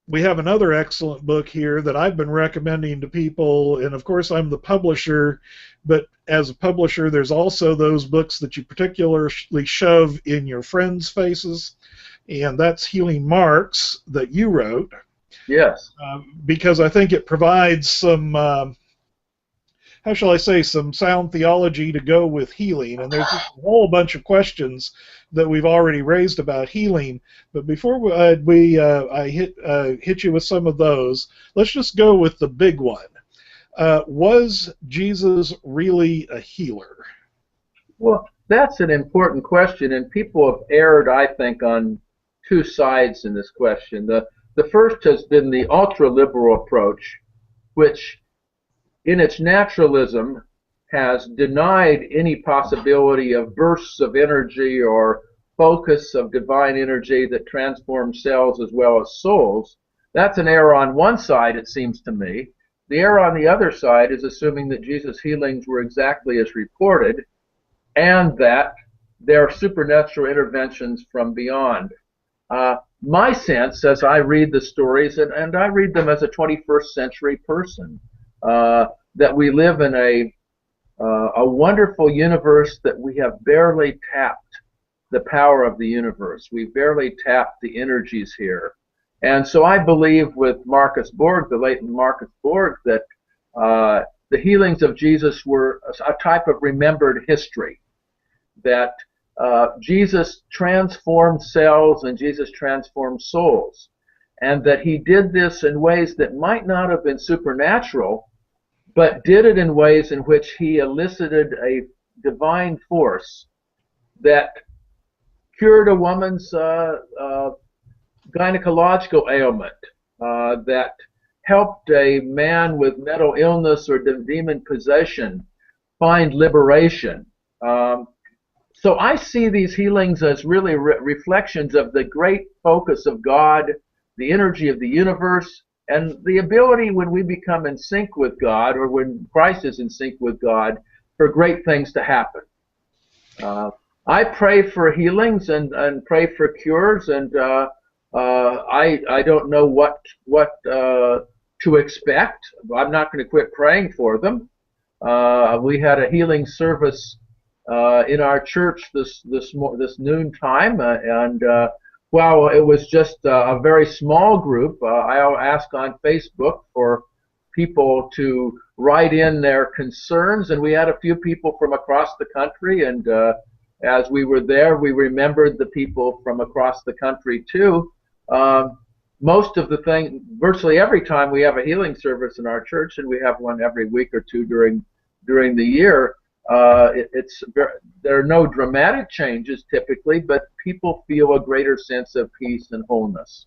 we have another excellent book here that I've been recommending to people, and of course I'm the publisher, but as a publisher there's also those books that you particularly shove in your friends' faces, and that's Healing Marks that you wrote, Yes. because I think it provides some how shall I say, some sound theology to go with healing. And there's just a whole bunch of questions that we've already raised about healing. But before I hit you with some of those, let's just go with the big one. Was Jesus really a healer? Well, that's an important question, and people have erred, I think, on two sides in this question. The first has been the ultra-liberal approach, which in its naturalism has denied any possibility of bursts of energy or focus of divine energy that transforms cells as well as souls. That's an error on one side, it seems to me. The error on the other side is assuming that Jesus' healings were exactly as reported and that there are supernatural interventions from beyond. My sense, as I read the stories, and I read them as a 21st century person, that we live in a wonderful universe that we have barely tapped the power of the universe. We barely tapped the energies here. And so I believe with Marcus Borg, the late Marcus Borg, that the healings of Jesus were a type of remembered history, that Jesus transformed cells and Jesus transformed souls, and that he did this in ways that might not have been supernatural, but did it in ways in which he elicited a divine force that cured a woman's gynecological ailment, that helped a man with mental illness or demon possession find liberation. So I see these healings as really reflections of the great focus of God, the energy of the universe, and the ability when we become in sync with God, or when Christ is in sync with God, for great things to happen. I pray for healings and pray for cures, and I don't know what to expect. I'm not going to quit praying for them. We had a healing service in our church this noon time, and while it was just a very small group, I'll ask on Facebook for people to write in their concerns, and we had a few people from across the country, and as we were there, we remembered the people from across the country too. Most of the thing, virtually every time we have a healing service in our church, and we have one every week or two during the year, there are no dramatic changes typically, but people feel a greater sense of peace and wholeness.